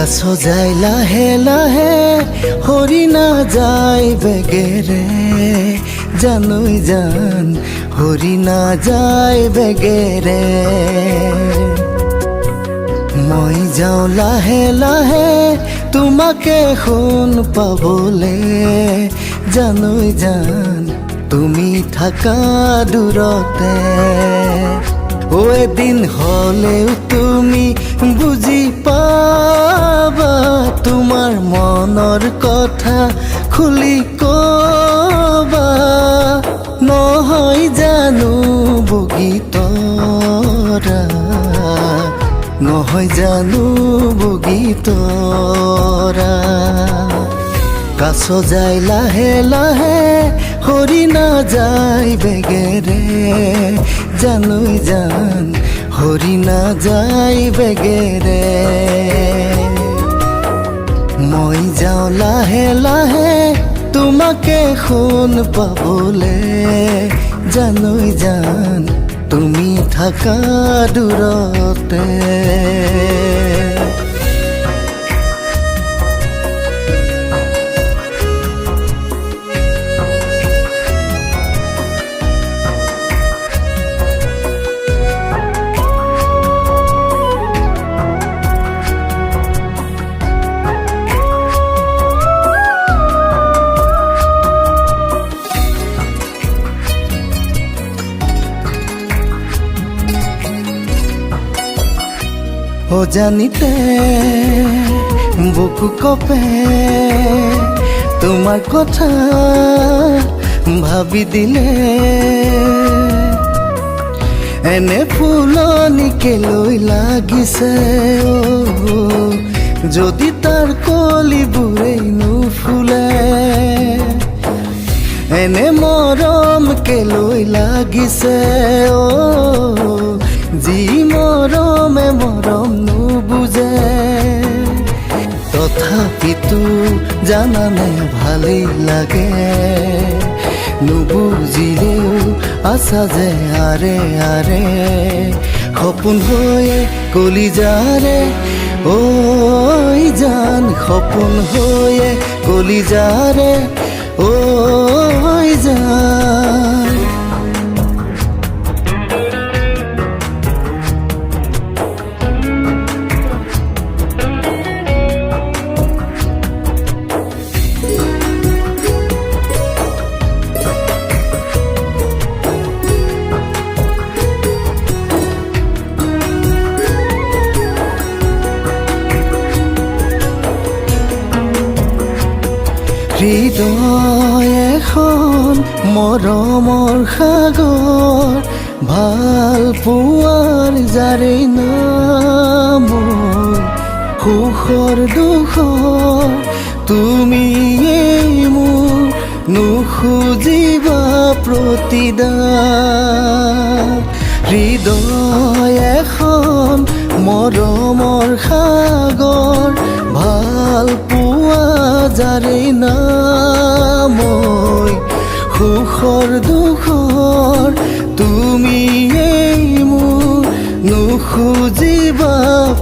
যায় লাহে লাহে হৰি নাযায় বেগেৰে জানৈ জান হৰি নাযায় বেগেৰে মই যাওঁ লাহে লাহে তোমাকে শুন পাবলে জানৈ জান তুমি থাকা দূৰতে ও এদিন হলেও তুমি বুজি পাবা তোমাৰ মনৰ কথা খুলি কবা নহয় জানো বগী তৰা নহয় জানো বগী তৰা কাছ যায় লাহে লাহে হৰি নাযায় বেগেৰে জানৈ জান হৰি নাযায় বেগেৰে মই যাওঁ লাহে লাহে তোমাকে শুন পাবলে জানৈ জান তুমি থাকা দূৰতে ও জানিতে বুকু কপে তোমাৰ কথা ভাবি দিলে এনে ফুলনিকে লৈ লাগিছে যদি তাৰ কলিবোৰেই নুফুলে এনে মৰমকে লৈ লাগিছে যি মৰমে মৰম নুবুজে তথাপিতো জানানে ভালেই লাগে নুবুজিলেও আছা যে আৰে আৰে সপোন হৈয়ে কলিজাৰে ঐ জান সপোন হৈয়ে কলিজাৰে ঐ জান হৃদয় এখন মৰমৰ সাগৰ ভাল পোৱাৰ যাৰে নাম সুখৰ দুখৰ তুমিয়েই মোৰ নুখুজিবা প্ৰতিদান হৃদয় এখন মৰমৰ সাগৰ ভাল পোৱা যাৰে নাম সুখৰ দুখৰ তুমিয়েই মোৰ নুখুজিবা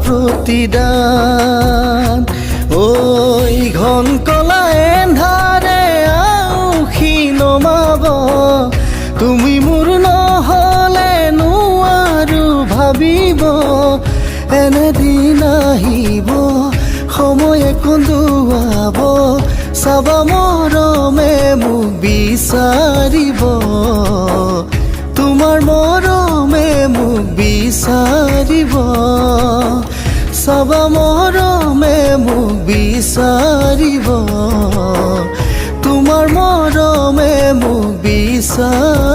প্ৰতিদান ঐ ঘন কলা এন্ধাৰে আউসি নমাব তুমি মোৰ নহলে নোৱাৰো ভাবিব এনেদিন আহিব সময়ে কন্দুৱাব চাবা মৰমে মোক বিচাৰিব তোমাৰ মৰমে মোক বিচাৰিব চাবা মৰমে মোক বিচাৰিব তোমাৰ মৰমে মোক বিচাৰিব